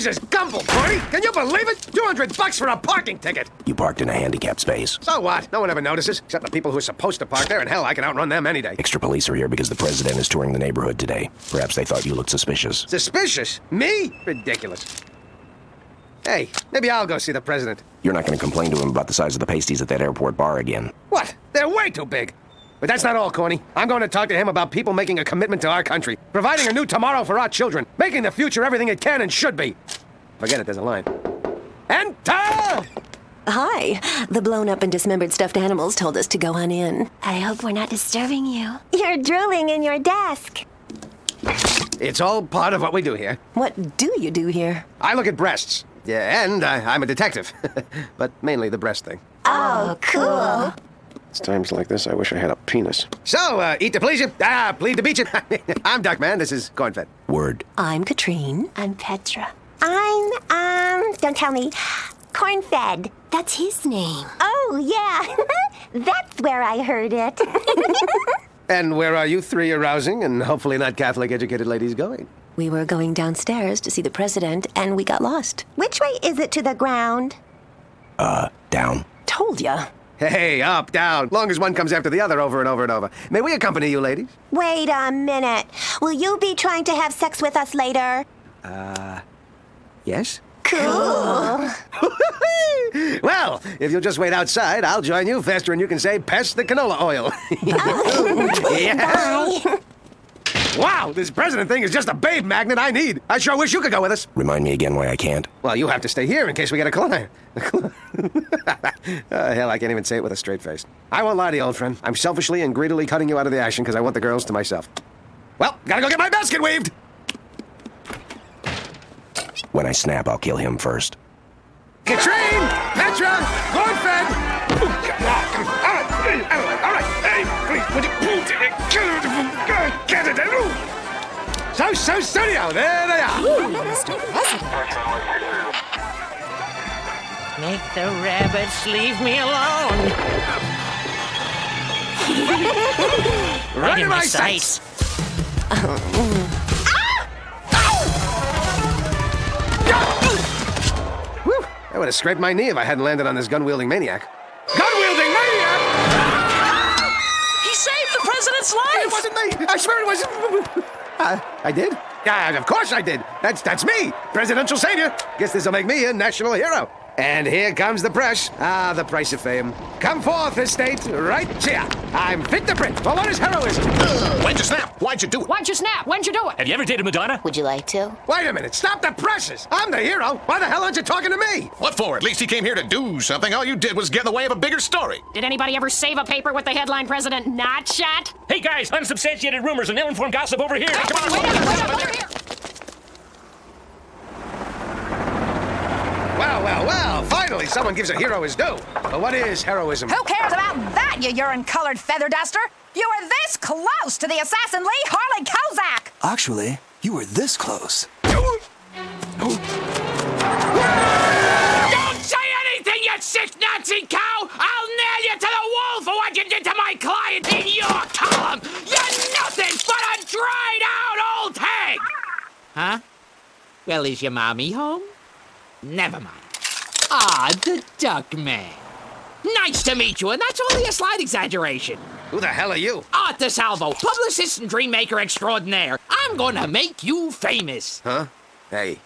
Jesus Gumble, Corny! Can you believe it? $200 for a parking ticket! You parked in a handicapped space. So what? No one ever notices, except the people who are supposed to park there, and hell, I can outrun them any day. Extra police are here because the president is touring the neighborhood today. Perhaps they thought you looked suspicious. Suspicious? Me? Ridiculous. Hey, maybe I'll go see the president. You're not going to complain to him about the size of the pasties at that airport bar again. What? They're way too big. But that's not all, Corny. I'm going to talk to him about people making a commitment to our country, providing a new tomorrow for our children, making the future everything it can and should be. Forget it, there's a line. Enter! Hi. The blown-up and dismembered stuffed animals told us to go on in. I hope we're not disturbing you. You're drooling in your desk. It's all part of what we do here. What do you do here? I look at breasts. Yeah, and I'm a detective. But mainly the breast thing. Oh, cool. It's times like this I wish I had a penis. So, eat to please you, plead to beat you. I'm Duckman, this is Cornfed. Word. I'm Katrine. I'm Petra. I'm, don't tell me, Corn-fed. That's his name. Oh, yeah. That's where I heard it. And where are you three arousing and hopefully not Catholic-educated ladies going? We were going downstairs to see the president, and we got lost. Which way is it to the ground? Down. Told ya. Hey, up, down. Long as one comes after the other over and over and over. May we accompany you, ladies? Wait a minute. Will you be trying to have sex with us later? Yes? Cool. Well, if you'll just wait outside, I'll join you faster than you can say, pass the canola oil. Yeah. Bye. Wow, this president thing is just a babe magnet I need. I sure wish you could go with us. Remind me again why I can't. Well, you have to stay here in case we get a client. Hell, I can't even say it with a straight face. I won't lie to you, old friend. I'm selfishly and greedily cutting you out of the action because I want the girls to myself. Well, gotta go get my basket weaved. When I snap, I'll kill him first. Katrine! Petra! Cornfed! All right. Hey, please, would you... So, studio, there they are. Mr. President. Make the rabbits leave me alone. Right in my sights. Whew, that would have scraped my knee if I hadn't landed on this gun-wielding maniac. Gun-wielding maniac! He saved the president's life! It wasn't me! I swear it wasn't... I did? Yeah, of course I did. That's me, presidential savior. Guess this'll make me a national hero. And here comes the press. The price of fame. Come forth, estate, right here. I'm fit to print. For what is heroism? When'd you snap? Why'd you do it? Why'd you snap? When'd you do it? Have you ever dated Madonna? Would you like to? Wait a minute. Stop the presses. I'm the hero. Why the hell aren't you talking to me? What for? At least he came here to do something. All you did was get in the way of a bigger story. Did anybody ever save a paper with the headline "President Not Shot"? Hey guys, unsubstantiated rumors and ill-informed gossip over here. Come on, Wait up, over here! Well, finally someone gives a hero his due. But what is heroism? Who cares about that, you urine-colored feather duster? You were this close to the assassin Lee Harley Kozak! Actually, you were this close. Don't say anything, you sick Nazi cow! I'll nail you to the wall for what you did to my client in your column! You're nothing but a dried-out old hag! Huh? Well, is your mommy home? Never mind. The Duckman. Nice to meet you, and that's only a slight exaggeration. Who the hell are you? Art DeSalvo, publicist and dream maker extraordinaire. I'm gonna make you famous. Huh? Hey,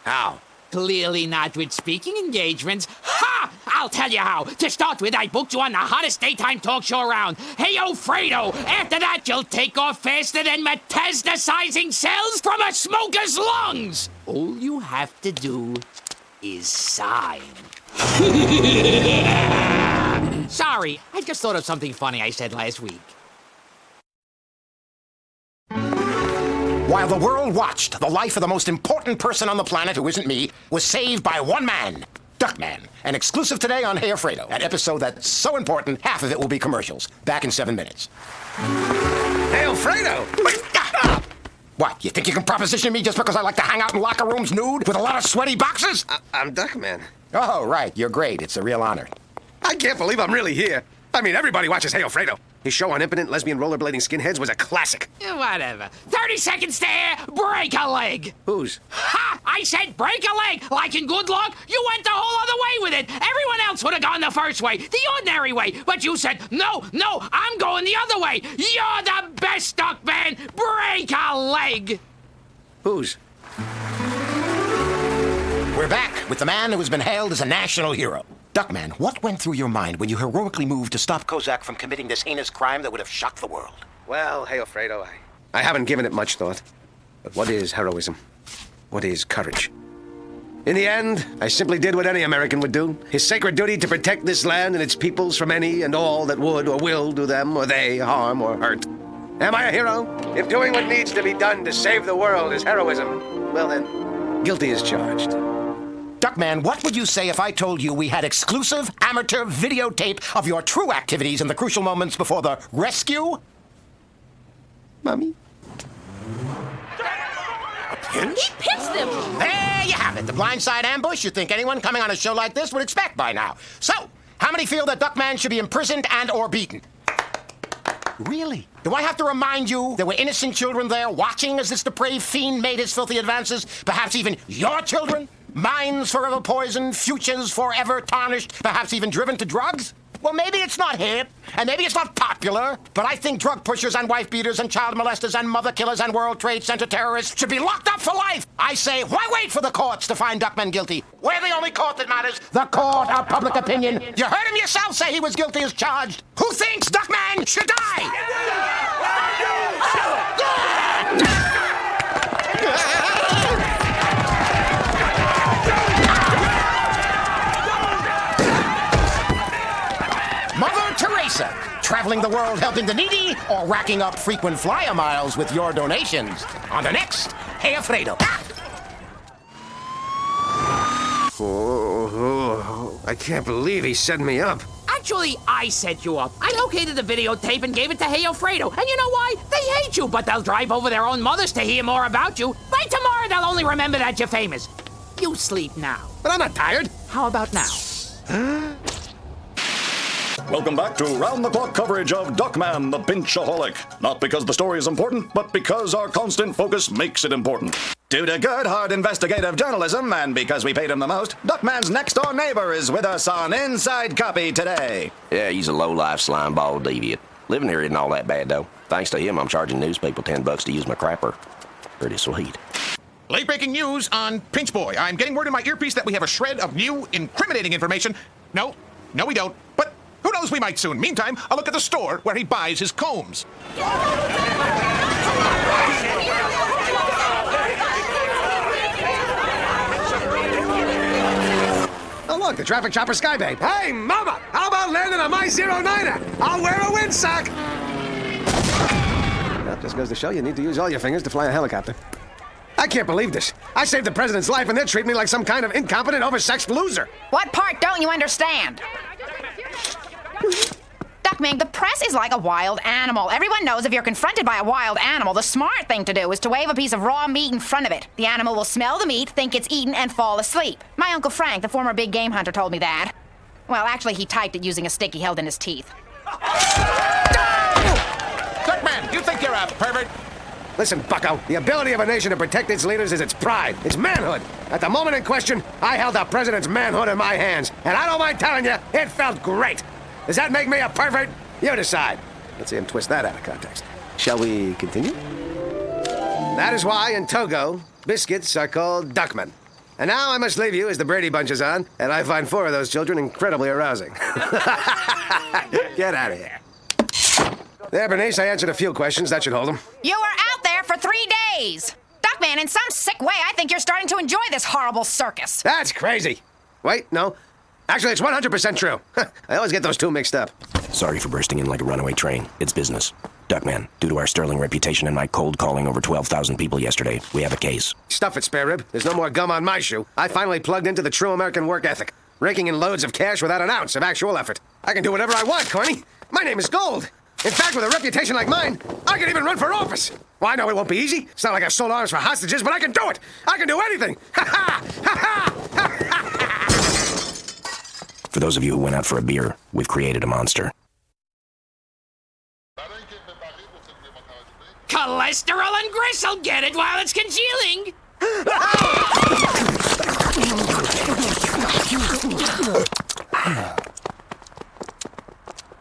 how? Clearly not with speaking engagements. Ha! I'll tell you how. To start with, I booked you on the hottest daytime talk show around. Hey, Fredo! After that, you'll take off faster than metastasizing cells from a smoker's lungs. All you have to do is sign. Sorry, I just thought of something funny I said last week. While the world watched, the life of the most important person on the planet who isn't me was saved by one man, Duckman. An exclusive today on Hey Fredo, an episode that's so important, half of it will be commercials. Back in 7 minutes. Hey, Fredo! What, you think you can proposition me just because I like to hang out in locker rooms nude with a lot of sweaty boxers? I'm Duckman. Oh, right, you're great. It's a real honor. I can't believe I'm really here. I mean, everybody watches Hey Alfredo. His show on impotent lesbian rollerblading skinheads was a classic. Whatever. 30 seconds there, break a leg. Whose? Ha! I said break a leg. Like in Good Luck, you went the whole other way with it. Everyone else would have gone the first way, the ordinary way. But you said, no, I'm going the other way. You're the best, Duckman. Break a leg. Whose? We're back with the man who has been hailed as a national hero. Duckman, what went through your mind when you heroically moved to stop Kozak from committing this heinous crime that would have shocked the world? Well, hey Alfredo, I haven't given it much thought. But what is heroism? What is courage? In the end, I simply did what any American would do. His sacred duty to protect this land and its peoples from any and all that would or will do them or they harm or hurt. Am I a hero? If doing what needs to be done to save the world is heroism, well then, guilty as charged. Duckman, what would you say if I told you we had exclusive amateur videotape of your true activities in the crucial moments before the rescue? Mommy? A pinch? He pinched them. There you have it, the blindside ambush you'd think anyone coming on a show like this would expect by now. So, how many feel that Duckman should be imprisoned and or beaten? Really? Do I have to remind you there were innocent children there watching as this depraved fiend made his filthy advances? Perhaps even your children? Minds forever poisoned, futures forever tarnished, perhaps even driven to drugs? Well, maybe it's not hip, and maybe it's not popular, but I think drug pushers and wife beaters and child molesters and mother killers and World Trade Center terrorists should be locked up for life. I say, why wait for the courts to find Duckman guilty? We're the only court that matters, the court of public opinion. You heard him yourself say he was guilty as charged. Who thinks Duckman should die? Mother Teresa, traveling the world helping the needy or racking up frequent flyer miles with your donations. On the next, Hey Alfredo. Oh, I can't believe he set me up. Actually, I set you up. I located the videotape and gave it to Hey Alfredo. And you know why? They hate you, but they'll drive over their own mothers to hear more about you. By tomorrow, they'll only remember that you're famous. You sleep now. But I'm not tired. How about now? Welcome back to round-the-clock coverage of Duckman, the Pinchaholic. Not because the story is important, but because our constant focus makes it important. Due to good, hard investigative journalism, and because we paid him the most, Duckman's next-door neighbor is with us on Inside Copy today. Yeah, he's a low-life slimeball deviant. Living here isn't all that bad, though. Thanks to him, I'm charging news people $10 to use my crapper. Pretty sweet. Late-breaking news on Pinch Boy. I'm getting word in my earpiece that we have a shred of new, incriminating information. No, we don't. But who knows, we might soon. Meantime, I'll look at the store where he buys his combs. Oh, look, the traffic chopper Skybait. Hey, Mama, how about landing on my 09er? I'll wear a windsock. Well, just goes to show you need to use all your fingers to fly a helicopter. I can't believe this. I saved the president's life, and they're treating me like some kind of incompetent, oversexed loser. What part don't you understand? Duckman, the press is like a wild animal. Everyone knows if you're confronted by a wild animal, the smart thing to do is to wave a piece of raw meat in front of it. The animal will smell the meat, think it's eaten, and fall asleep. My Uncle Frank, the former big game hunter, told me that. Well, actually, he typed it using a stick he held in his teeth. Duckman, you think you're a pervert? Listen, bucko, the ability of a nation to protect its leaders is its pride, its manhood. At the moment in question, I held the president's manhood in my hands, and I don't mind telling you, it felt great. Does that make me a pervert? You decide. Let's see him twist that out of context. Shall we continue? That is why in Togo, biscuits are called Duckman. And now I must leave you as the Brady Bunch is on, and I find 4 of those children incredibly arousing. Get out of here. There, Bernice, I answered a few questions. That should hold them. You were out there for 3 days. Duckman, in some sick way, I think you're starting to enjoy this horrible circus. That's crazy. Wait, no. Actually, it's 100% true. I always get those two mixed up. Sorry for bursting in like a runaway train. It's business. Duckman, due to our sterling reputation and my cold calling over 12,000 people yesterday, we have a case. Stuff it, spare rib. There's no more gum on my shoe. I finally plugged into the true American work ethic, raking in loads of cash without an ounce of actual effort. I can do whatever I want, Corny. My name is Gold. In fact, with a reputation like mine, I can even run for office. Well, I know it won't be easy. It's not like I've sold arms for hostages, but I can do it. I can do anything. Ha ha! Ha ha! Ha ha! For those of you who went out for a beer, we've created a monster. cholesterol and gristle get it while it's congealing.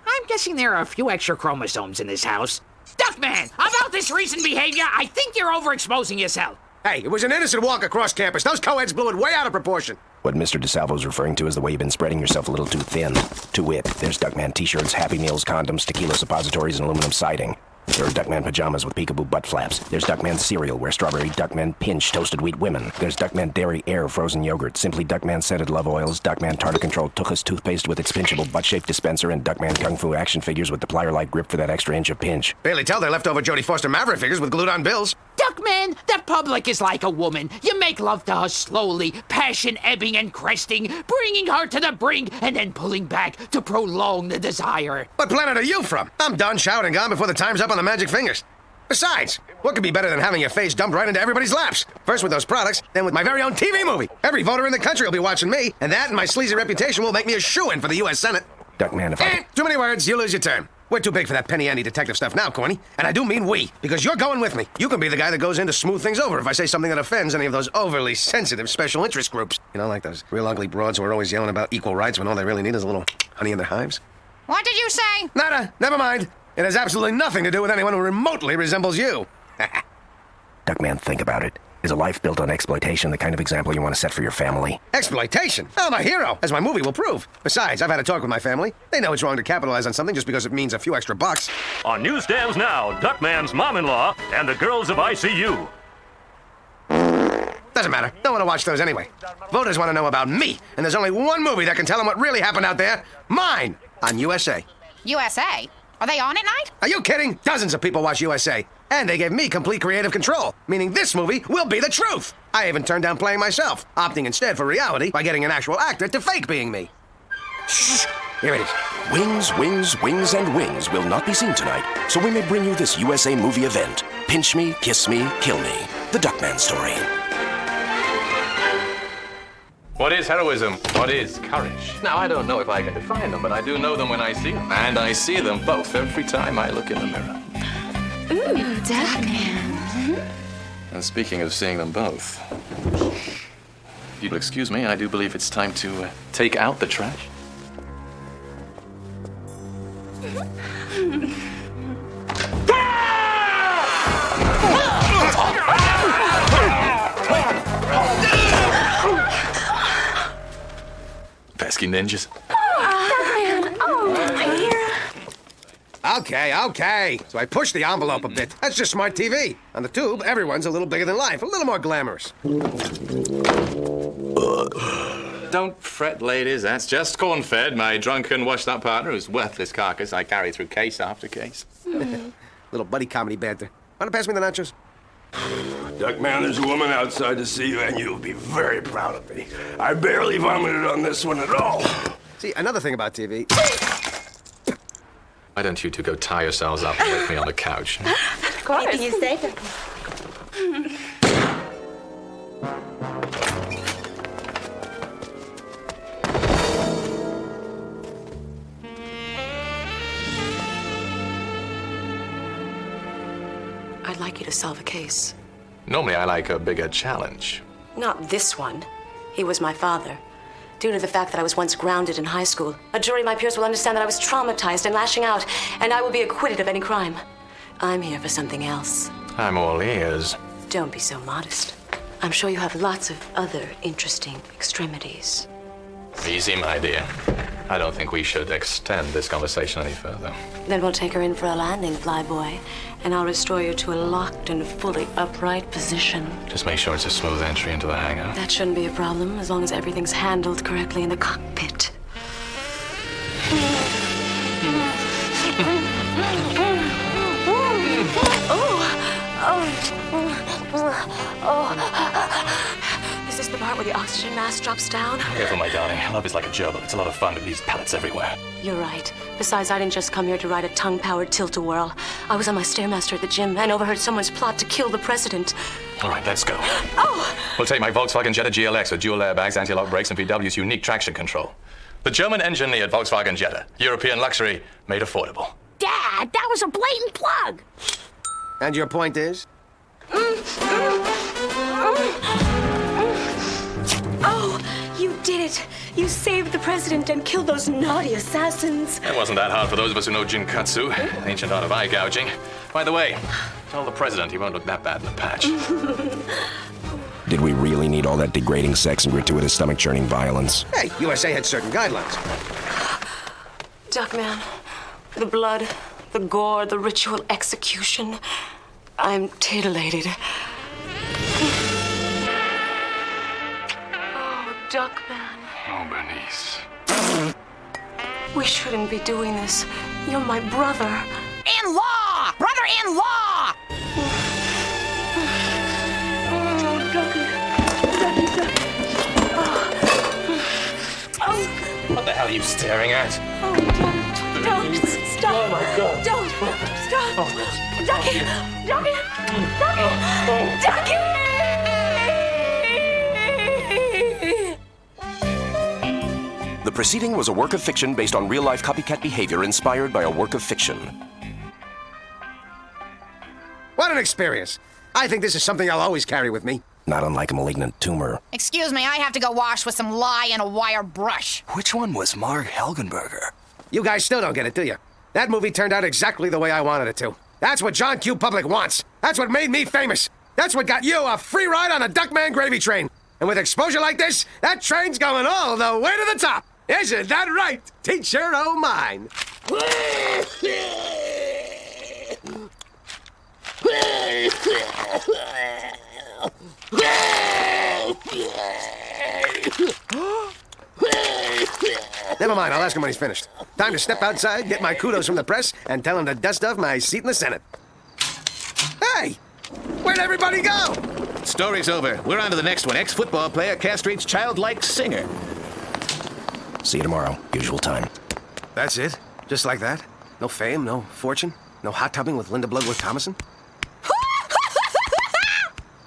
I'm guessing there are a few extra chromosomes in this house. Duckman, about this recent behavior, I think you're overexposing yourself. Hey, it was an innocent walk across campus. Those co-eds blew it way out of proportion. What Mr. DeSalvo's referring to is the way you've been spreading yourself a little too thin. To wit, there's Duckman t-shirts, Happy Meals, condoms, tequila suppositories, and aluminum siding. There are Duckman pajamas with peekaboo butt flaps. There's Duckman cereal, where strawberry Duckman pinch toasted wheat women. There's Duckman dairy air frozen yogurt, Simply Duckman scented love oils, Duckman tartar control Tuchus toothpaste with its pinchable butt-shaped dispenser, and Duckman kung fu action figures with the plier-like grip for that extra inch of pinch. Barely tell they're leftover Jodie Foster Maverick figures with glued-on bills. Duckman, the public is like a woman. You make love to her slowly, passion ebbing and cresting, bringing her to the brink, and then pulling back to prolong the desire. What planet are you from? I'm done shouting gone before the time's up on the magic fingers. Besides, what could be better than having your face dumped right into everybody's laps? First with those products, then with my very own TV movie. Every voter in the country will be watching me, and that and my sleazy reputation will make me a shoo-in for the U.S. Senate. Duckman, if I... Too many words, you lose your turn. We're too big for that penny ante detective stuff now, Corny. And I do mean we, because you're going with me. You can be the guy that goes in to smooth things over if I say something that offends any of those overly sensitive special interest groups. You know, like those real ugly broads who are always yelling about equal rights when all they really need is a little honey in their hives. What did you say? Nada. Never mind. It has absolutely nothing to do with anyone who remotely resembles you. Duckman, think about it. Is a life built on exploitation the kind of example you want to set for your family? Exploitation? I'm a hero, as my movie will prove. Besides, I've had a talk with my family. They know it's wrong to capitalize on something just because it means a few extra bucks. On newsstands now, Duckman's mom-in-law and the girls of ICU. Doesn't matter. Don't want to watch those anyway. Voters want to know about me, and there's only one movie that can tell them what really happened out there. Mine! On USA. USA? Are they on at night? Are you kidding? Dozens of people watch USA. And they gave me complete creative control, meaning this movie will be the truth. I even turned down playing myself, opting instead for reality by getting an actual actor to fake being me. Shh! Here it is. Wings, wings, wings, and wings will not be seen tonight, so we may bring you this USA movie event. Pinch me, kiss me, kill me. The Duckman story. What is heroism? What is courage? Now, I don't know if I can define them, but I do know them when I see them. And I see them both every time I look in the mirror. Ooh, Duckman. And speaking of seeing them both, if you'll excuse me, I do believe it's time to take out the trash. Pesky ninjas. Duckman, oh, dear. Okay. So I pushed the envelope a bit. That's just smart TV. On the tube, everyone's a little bigger than life, a little more glamorous. Don't fret, ladies. That's just corn-fed, my drunken, washed-up partner whose worthless carcass I carry through case after case. Little buddy comedy banter. Want to pass me the nachos? Duckman, there's a woman outside to see you, and you'll be very proud of me. I barely vomited on this one at all. See, another thing about TV... Why don't you two go tie yourselves up and wake me on the couch? Of course. Anything you say, I'd like you to solve a case. Normally, I like a bigger challenge. Not this one. He was my father. Due to the fact that I was once grounded in high school, a jury of my peers will understand that I was traumatized and lashing out, and I will be acquitted of any crime. I'm here for something else. I'm all ears. Don't be so modest. I'm sure you have lots of other interesting extremities. Easy, my dear. I don't think we should extend this conversation any further. Then we'll take her in for a landing, flyboy, and I'll restore you to a locked and fully upright position. Just make sure it's a smooth entry into the hangar. That shouldn't be a problem, as long as everything's handled correctly in the cockpit. Is this the part where the oxygen mask drops down? Careful, my darling. Love is like a gerbil. It's a lot of fun to use pellets everywhere. You're right. Besides, I didn't just come here to ride a tongue-powered tilt-a-whirl. I was on my Stairmaster at the gym and overheard someone's plot to kill the president. All right, let's go. Oh! We'll take my Volkswagen Jetta GLX with dual airbags, anti-lock brakes, and VW's unique traction control. The German-engineered Volkswagen Jetta. European luxury made affordable. Dad, that was a blatant plug. And your point is? Oh, you did it. You saved the president and killed those naughty assassins. It wasn't that hard for those of us who know Jinkatsu, ancient art of eye gouging. By the way, tell the president he won't look that bad in the patch. Did we really need all that degrading sex and gratuitous stomach-churning violence? Hey, USA had certain guidelines. Duckman, the blood, the gore, the ritual execution. I'm titillated. Oh, Duckman. Oh, Bernice. We shouldn't be doing this. You're my brother. In-law! Brother-in-law! Oh, Ducky. Oh. What the hell are you staring at? Oh, don't stop. Oh, my God. Don't stop. Oh. Ducky. Ducky. Ducky. The proceeding was a work of fiction based on real-life copycat behavior inspired by a work of fiction. What an experience. I think this is something I'll always carry with me. Not unlike a malignant tumor. Excuse me, I have to go wash with some lye and a wire brush. Which one was Mark Helgenberger? You guys still don't get it, do you? That movie turned out exactly the way I wanted it to. That's what John Q. Public wants. That's what made me famous. That's what got you a free ride on a Duckman gravy train. And with exposure like this, that train's going all the way to the top. Isn't that right, teacher o' mine? Never mind, I'll ask him when he's finished. Time to step outside, get my kudos from the press, and tell him to dust off my seat in the Senate. Hey! Where'd everybody go? Story's over. We're on to the next one. Ex-football player castrates childlike singer. See you tomorrow. Usual time. That's it? Just like that? No fame, no fortune? No hot tubbing with Linda Bloodworth Thomason?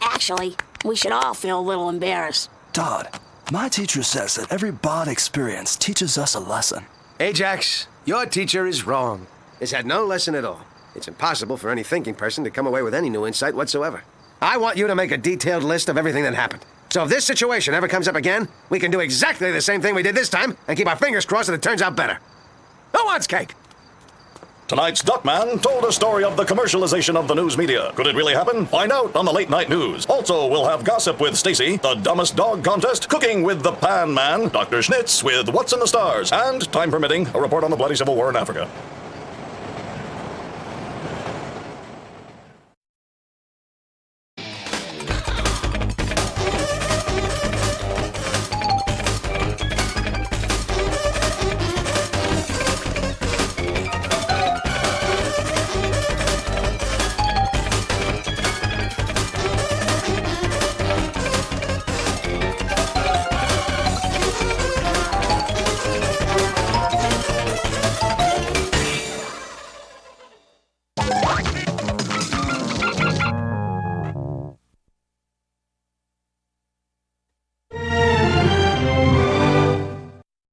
Actually, we should all feel a little embarrassed. Todd, my teacher says that every bad experience teaches us a lesson. Ajax, your teacher is wrong. It's had no lesson at all. It's impossible for any thinking person to come away with any new insight whatsoever. I want you to make a detailed list of everything that happened. So if this situation ever comes up again, we can do exactly the same thing we did this time and keep our fingers crossed that it turns out better. Who wants cake? Tonight's Duckman told a story of the commercialization of the news media. Could it really happen? Find out on the late night news. Also, we'll have gossip with Stacy, the dumbest dog contest, cooking with the Pan Man, Dr. Schnitz with What's in the Stars, and, time permitting, a report on the bloody civil war in Africa.